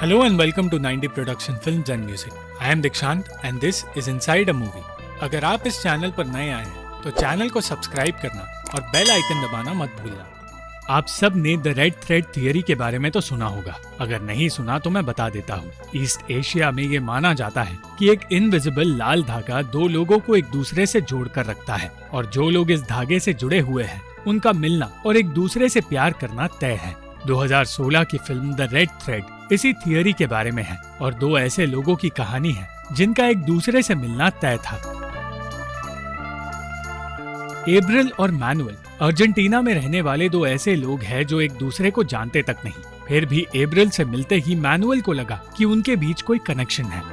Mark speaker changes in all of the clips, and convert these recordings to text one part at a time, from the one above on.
Speaker 1: Hello and welcome to 90 Production Films and Music. I am Dikshant and this is Inside a Movie. अगर आप इस channel पर नए आए हैं तो चैनल को सब्सक्राइब करना और बेल आइकन दबाना मत भूलना। आप सब ने द रेड थ्रेड थियरी के बारे में तो सुना होगा, अगर नहीं सुना तो मैं बता देता हूँ। ईस्ट एशिया में ये माना जाता है कि एक इनविजिबल लाल धागा दो लोगों को एक दूसरे से जोड़कर रखता है और जो लोग इस धागे से जुड़े हुए हैं उनका मिलना और एक दूसरे से प्यार करना तय है। 2016 की फिल्म द रेड थ्रेड इसी थियरी के बारे में है और दो ऐसे लोगों की कहानी है जिनका एक दूसरे से मिलना तय था। एब्रिल और मैनुअल अर्जेंटीना में रहने वाले दो ऐसे लोग हैं जो एक दूसरे को जानते तक नहीं। फिर भी एब्रिल से मिलते ही मैनुअल को लगा कि उनके बीच कोई कनेक्शन है,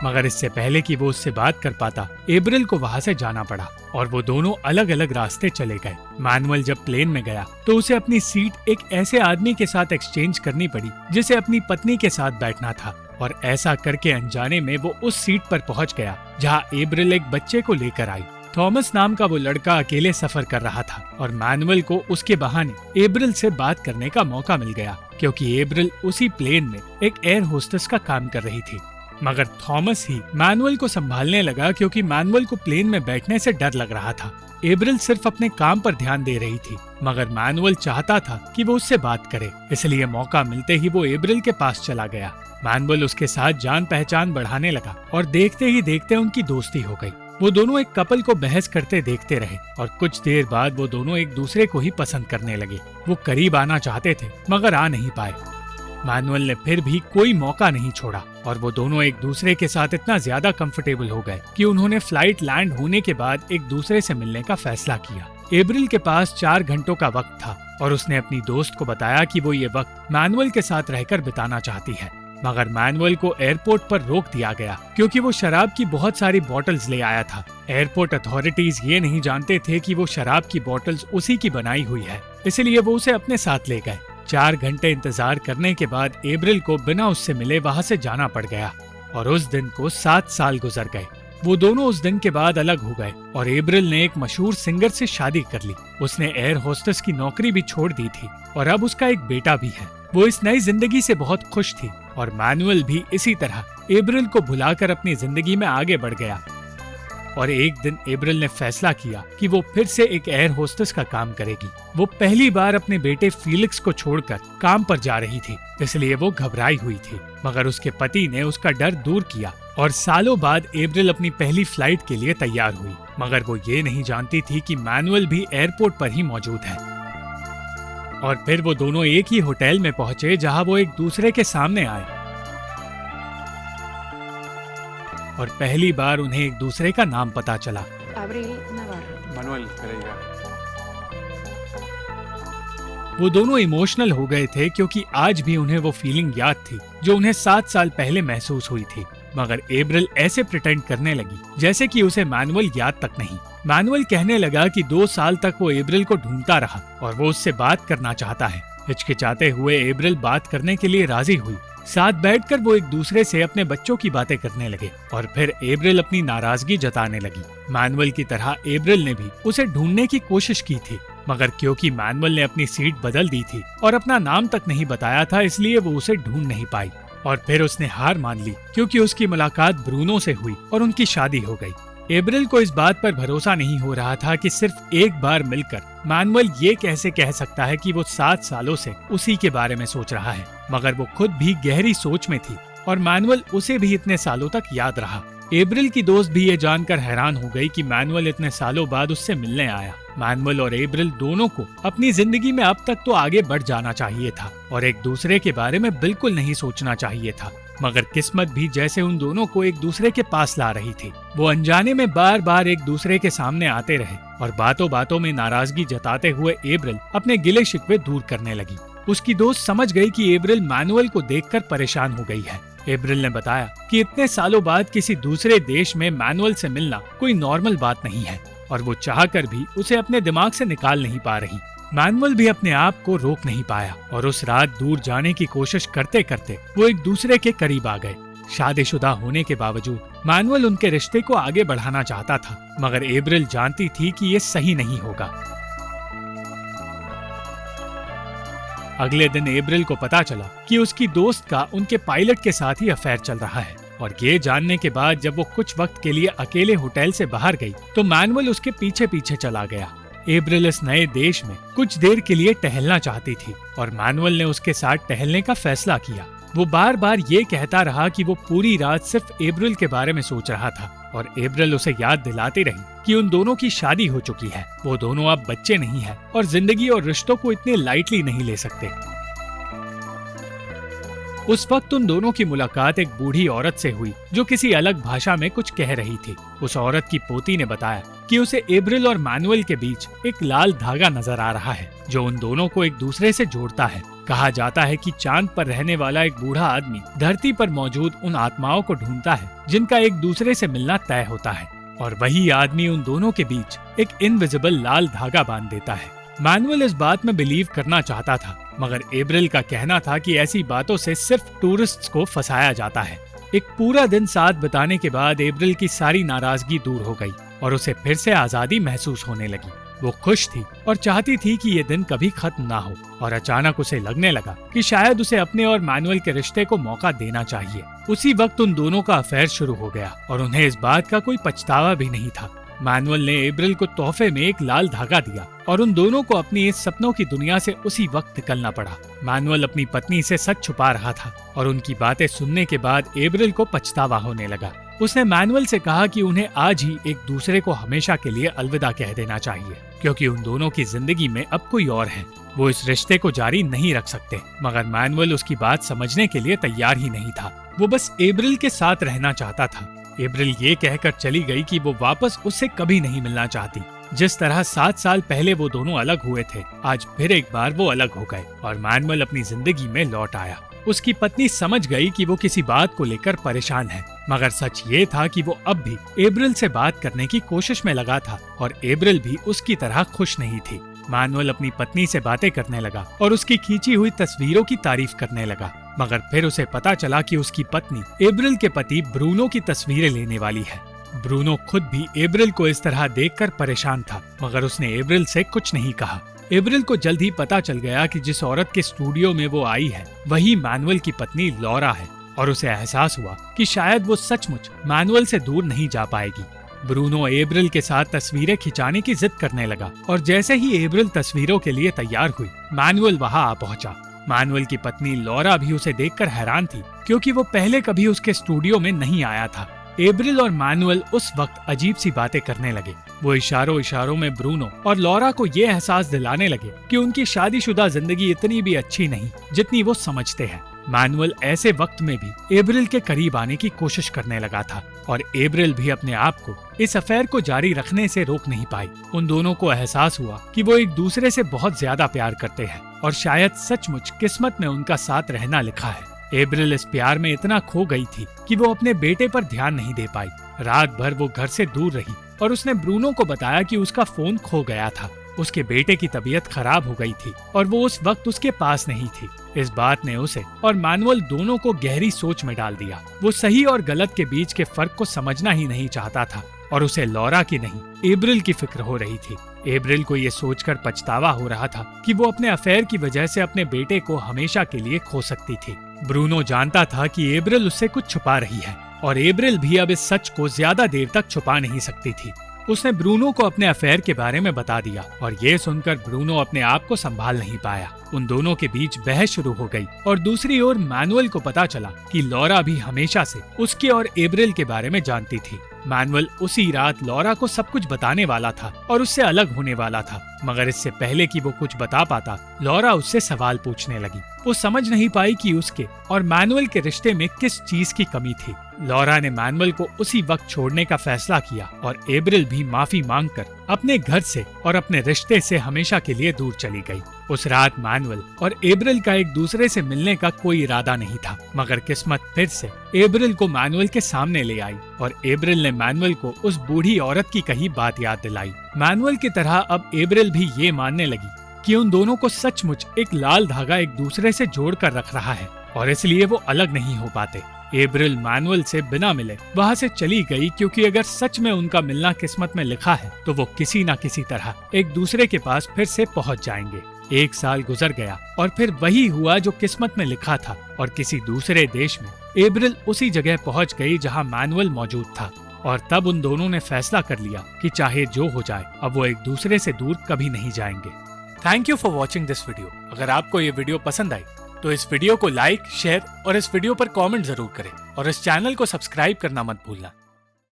Speaker 1: मगर इससे पहले कि वो उससे बात कर पाता एब्रिल को वहाँ से जाना पड़ा और वो दोनों अलग अलग रास्ते चले गए। मैनुअल जब प्लेन में गया तो उसे अपनी सीट एक ऐसे आदमी के साथ एक्सचेंज करनी पड़ी जिसे अपनी पत्नी के साथ बैठना था और ऐसा करके अनजाने में वो उस सीट पर पहुंच गया जहाँ एब्रिल एक बच्चे को लेकर आई। थॉमस नाम का वो लड़का अकेले सफर कर रहा था और मैनुअल को उसके बहाने एब्रिल से बात करने का मौका मिल गया क्योंकि एब्रिल उसी प्लेन में एक एयर होस्टेस का काम कर रही थी। मगर थॉमस ही मैनुअल को संभालने लगा क्योंकि मैनुअल को प्लेन में बैठने से डर लग रहा था। एब्रिल सिर्फ अपने काम पर ध्यान दे रही थी, मगर मैनुअल चाहता था कि वो उससे बात करे, इसलिए मौका मिलते ही वो एब्रिल के पास चला गया। मैनुअल उसके साथ जान पहचान बढ़ाने लगा और देखते ही देखते उनकी दोस्ती हो गई। वो दोनों एक कपल को बहस करते देखते रहे और कुछ देर बाद वो दोनों एक दूसरे को ही पसंद करने लगे। वो करीब आना चाहते थे मगर आ नहीं पाए। मैनुअल ने फिर भी कोई मौका नहीं छोड़ा और वो दोनों एक दूसरे के साथ इतना ज्यादा कंफर्टेबल हो गए कि उन्होंने फ्लाइट लैंड होने के बाद एक दूसरे से मिलने का फैसला किया। एब्रिल के पास 4 घंटों का वक्त था और उसने अपनी दोस्त को बताया कि वो ये वक्त मैनुअल के साथ रहकर बिताना चाहती है, मगर मैनुअल को एयरपोर्ट पर रोक दिया गया क्योंकि वो शराब की बहुत सारी बॉटल्स ले आया था। एयरपोर्ट अथॉरिटीज ये नहीं जानते थे कि वो शराब की बॉटल्स उसी की बनाई हुई है, इसलिए वो उसे अपने साथ ले गए। 4 घंटे इंतजार करने के बाद एब्रिल को बिना उससे मिले वहाँ से जाना पड़ गया और उस दिन को 7 साल गुजर गए। वो दोनों उस दिन के बाद अलग हो गए और एब्रिल ने एक मशहूर सिंगर से शादी कर ली। उसने एयर होस्टेस की नौकरी भी छोड़ दी थी और अब उसका एक बेटा भी है। वो इस नई जिंदगी से बहुत खुश थी और मैनुअल भी इसी तरह एब्रिल को भुलाकर अपनी जिंदगी में आगे बढ़ गया। और एक दिन एब्रिल ने फैसला किया कि वो फिर से एक एयर होस्टेस का काम करेगी। वो पहली बार अपने बेटे फीलिक्स को छोड़कर काम पर जा रही थी, इसलिए वो घबराई हुई थी, मगर उसके पति ने उसका डर दूर किया और सालों बाद एब्रिल अपनी पहली फ्लाइट के लिए तैयार हुई। मगर वो ये नहीं जानती थी कि मैनुअल भी एयरपोर्ट पर ही मौजूद है। और फिर वो दोनों एक ही होटल में पहुंचे जहां वो एक दूसरे के सामने आए और पहली बार उन्हें एक दूसरे का नाम पता चला।
Speaker 2: मैनुअल करेगा।
Speaker 1: वो दोनों इमोशनल हो गए थे क्योंकि आज भी उन्हें वो फीलिंग याद थी जो उन्हें 7 साल पहले महसूस हुई थी। मगर एब्रिल ऐसे प्रिटेंड करने लगी जैसे कि उसे मैनुअल याद तक नहीं। मैनुअल कहने लगा कि 2 साल तक वो एब्रिल को ढूंढता रहा और वो उससे बात करना चाहता है। हिचकिचाते हुए एब्रिल बात करने के लिए राजी हुई। साथ बैठकर वो एक दूसरे से अपने बच्चों की बातें करने लगे और फिर एब्रिल अपनी नाराजगी जताने लगी। मैनुअल की तरह एब्रिल ने भी उसे ढूंढने की कोशिश की थी, मगर क्योंकि मैनुअल ने अपनी सीट बदल दी थी और अपना नाम तक नहीं बताया था, इसलिए वो उसे ढूंढ नहीं पाई। और फिर उसने हार मान ली क्योंकि उसकी मुलाकात ब्रूनो से हुई और उनकी शादी हो गई। एब्रिल को इस बात पर भरोसा नहीं हो रहा था कि सिर्फ एक बार मिलकर मैनुअल ये कैसे कह सकता है कि वो 7 सालों से उसी के बारे में सोच रहा है, मगर वो खुद भी गहरी सोच में थी और मैनुअल उसे भी इतने सालों तक याद रहा। एब्रिल की दोस्त भी ये जानकर हैरान हो गई कि मैनुअल इतने सालों बाद उससे मिलने आया। मैनुअल और एब्रिल दोनों को अपनी जिंदगी में अब तक तो आगे बढ़ जाना चाहिए था और एक दूसरे के बारे में बिल्कुल नहीं सोचना चाहिए था, मगर किस्मत भी जैसे उन दोनों को एक दूसरे के पास ला रही थी। वो अनजाने में बार बार एक दूसरे के सामने आते रहे और बातों बातों में नाराजगी जताते हुए एब्रिल अपने गिले शिकवे दूर करने लगी। उसकी दोस्त समझ गई कि एब्रिल मैनुअल को देखकर परेशान हो गई है। एब्रिल ने बताया कि इतने सालों बाद किसी दूसरे देश में मैनुअल से मिलना कोई नॉर्मल बात नहीं है और वो चाहकर भी उसे अपने दिमाग से निकाल नहीं पा रही। मैनुअल भी अपने आप को रोक नहीं पाया और उस रात दूर जाने की कोशिश करते करते वो एक दूसरे के करीब आ गए। शादीशुदा होने के बावजूद मैनुअल उनके रिश्ते को आगे बढ़ाना चाहता था, मगर एब्रिल जानती थी कि ये सही नहीं होगा। अगले दिन एब्रिल को पता चला कि उसकी दोस्त का उनके पायलट के साथ ही अफेयर चल रहा है, और ये जानने के बाद जब वो कुछ वक्त के लिए अकेले होटल से बाहर गई तो मैनुअल उसके पीछे पीछे चला गया। एब्रिल इस नए देश में कुछ देर के लिए टहलना चाहती थी और मैनुअल ने उसके साथ टहलने का फैसला किया। वो बार बार ये कहता रहा कि वो पूरी रात सिर्फ एब्रिल के बारे में सोच रहा था, और एब्रिल उसे याद दिलाती रही कि उन दोनों की शादी हो चुकी है, वो दोनों अब बच्चे नहीं हैं और जिंदगी और रिश्तों को इतने लाइटली नहीं ले सकते। उस वक्त उन दोनों की मुलाकात एक बूढ़ी औरत से हुई जो किसी अलग भाषा में कुछ कह रही थी। उस औरत की पोती ने बताया कि उसे एब्रिल और मैनुअल के बीच एक लाल धागा नजर आ रहा है जो उन दोनों को एक दूसरे से जोड़ता है। कहा जाता है कि चांद पर रहने वाला एक बूढ़ा आदमी धरती पर मौजूद उन आत्माओं को ढूंढता है जिनका एक दूसरे से मिलना तय होता है, और वही आदमी उन दोनों के बीच एक इनविजिबल लाल धागा बांध देता है। मैनुअल इस बात में बिलीव करना चाहता था, मगर एब्रिल का कहना था कि ऐसी बातों से सिर्फ टूरिस्ट्स को फंसाया जाता है। एक पूरा दिन साथ बिताने के बाद एब्रिल की सारी नाराजगी दूर हो गई और उसे फिर से आजादी महसूस होने लगी। वो खुश थी और चाहती थी कि ये दिन कभी खत्म ना हो, और अचानक उसे लगने लगा कि शायद उसे अपने और मैनुअल के रिश्ते को मौका देना चाहिए। उसी वक्त उन दोनों का अफेयर शुरू हो गया और उन्हें इस बात का कोई पछतावा भी नहीं था। मैनुअल ने एब्रिल को तोहफे में एक लाल धागा दिया और उन दोनों को अपनी इस सपनों की दुनिया से उसी वक्त निकलना पड़ा। मैनुअल अपनी पत्नी से सच छुपा रहा था और उनकी बातें सुनने के बाद एब्रिल को पछतावा होने लगा। उसने मैनुअल से कहा कि उन्हें आज ही एक दूसरे को हमेशा के लिए अलविदा कह देना चाहिए, क्योंकि उन दोनों की जिंदगी में अब कोई और है। वो इस रिश्ते को जारी नहीं रख सकते, मगर मैनुअल उसकी बात समझने के लिए तैयार ही नहीं था। वो बस एब्रिल के साथ रहना चाहता था। एब्रिल ये कहकर चली गई कि वो वापस उससे कभी नहीं मिलना चाहती। जिस तरह 7 साल पहले वो दोनों अलग हुए थे, आज फिर एक बार वो अलग हो गए और मैनुअल अपनी जिंदगी में लौट आया। उसकी पत्नी समझ गई कि वो किसी बात को लेकर परेशान है, मगर सच ये था कि वो अब भी एब्रिल से बात करने की कोशिश में लगा था और एब्रिल भी उसकी तरह खुश नहीं थी। मैनुअल अपनी पत्नी से बातें करने लगा और उसकी खींची हुई तस्वीरों की तारीफ करने लगा, मगर फिर उसे पता चला कि उसकी पत्नी एब्रिल के पति ब्रूनो की तस्वीरें लेने वाली है। ब्रूनो खुद भी एब्रिल को इस तरह देखकर परेशान था, मगर उसने एब्रिल से कुछ नहीं कहा। एब्रिल को जल्द ही पता चल गया कि जिस औरत के स्टूडियो में वो आई है वही मैनुअल की पत्नी लॉरा है, और उसे एहसास हुआ कि शायद वो सचमुच मैनुअल से दूर नहीं जा पाएगी। ब्रूनो एब्रिल के साथ तस्वीरें खिंचाने की जिद करने लगा, और जैसे ही एब्रिल तस्वीरों के लिए तैयार हुई, मैनुअल वहां आ पहुंचा। मैनुअल की पत्नी लॉरा भी उसे देखकर हैरान थी, क्योंकि वो पहले कभी उसके स्टूडियो में नहीं आया था। एब्रिल और मैनुअल उस वक्त अजीब सी बातें करने लगे। वो इशारों इशारों में ब्रूनो और लॉरा को ये एहसास दिलाने लगे कि उनकी शादीशुदा जिंदगी इतनी भी अच्छी नहीं जितनी वो समझते हैं। मैनुअल ऐसे वक्त में भी एब्रिल के करीब आने की कोशिश करने लगा था, और एब्रिल भी अपने आप को इस अफेयर को जारी रखने से रोक नहीं पाई। उन दोनों को एहसास हुआ कि वो एक दूसरे से बहुत ज्यादा प्यार करते हैं, और शायद सचमुच किस्मत में उनका साथ रहना लिखा है। एब्रिल इस प्यार में इतना खो गई थी कि वो अपने बेटे पर ध्यान नहीं दे पाई। रात भर वो घर से दूर रही और उसने ब्रूनो को बताया कि उसका फोन खो गया था। उसके बेटे की तबीयत खराब हो गई थी और वो उस वक्त उसके पास नहीं थी। इस बात ने उसे और मैनुअल दोनों को गहरी सोच में डाल दिया। वो सही और गलत के बीच के फर्क को समझना ही नहीं चाहता था, और उसे लॉरा की नहीं एब्रिल की फिक्र हो रही थी। एब्रिल को ये सोचकर पछतावा हो रहा था कि वो अपने अफेयर की वजह से अपने बेटे को हमेशा के लिए खो सकती थी। ब्रूनो जानता था कि एब्रिल उससे कुछ छुपा रही है, और एब्रिल भी अब इस सच को ज्यादा देर तक छुपा नहीं सकती थी। उसने ब्रूनो को अपने अफेयर के बारे में बता दिया, और ये सुनकर ब्रूनो अपने आप को संभाल नहीं पाया। उन दोनों के बीच बहस शुरू हो गई, और दूसरी ओर मैनुअल को पता चला कि लॉरा भी हमेशा से उसके और एब्रिल के बारे में जानती थी। मैनुअल उसी रात लॉरा को सब कुछ बताने वाला था और उससे अलग होने वाला था, मगर इससे पहले कि वो कुछ बता पाता, लॉरा उससे सवाल पूछने लगी। वो समझ नहीं पाई कि उसके और मैनुअल के रिश्ते में किस चीज की कमी थी। लॉरा ने मैनुअल को उसी वक्त छोड़ने का फैसला किया, और एब्रिल भी माफी मांगकर अपने घर से और अपने रिश्ते से हमेशा के लिए दूर चली गई। उस रात मैनुअल और एब्रिल का एक दूसरे से मिलने का कोई इरादा नहीं था, मगर किस्मत फिर से एब्रिल को मैनुअल के सामने ले आई, और एब्रिल ने मैनुअल को उस बूढ़ी औरत की कही बात याद दिलाई। मैनुअल की तरह अब एब्रिल भी ये मानने लगी कि उन दोनों को सचमुच एक लाल धागा एक दूसरे से जोड़ कर रख रहा है, और इसलिए वो अलग नहीं हो पाते। एब्रिल मैनुअल से बिना मिले वहाँ से चली गई, क्योंकि अगर सच में उनका मिलना किस्मत में लिखा है तो वो किसी न किसी तरह एक दूसरे के पास फिर से पहुँच जाएंगे। 1 साल गुजर गया और फिर वही हुआ जो किस्मत में लिखा था और किसी दूसरे देश में एब्रिल उसी जगह पहुंच गई जहां मैनुअल मौजूद था। और तब उन दोनों ने फैसला कर लिया कि चाहे जो हो जाए अब वो एक दूसरे से दूर कभी नहीं जाएंगे। Thank you for watching this video. अगर आपको ये वीडियो पसंद आई तो इस वीडियो को लाइक, शेयर और इस वीडियो पर कमेंट जरूर करें और इस चैनल को सब्सक्राइब करना मत भूलना।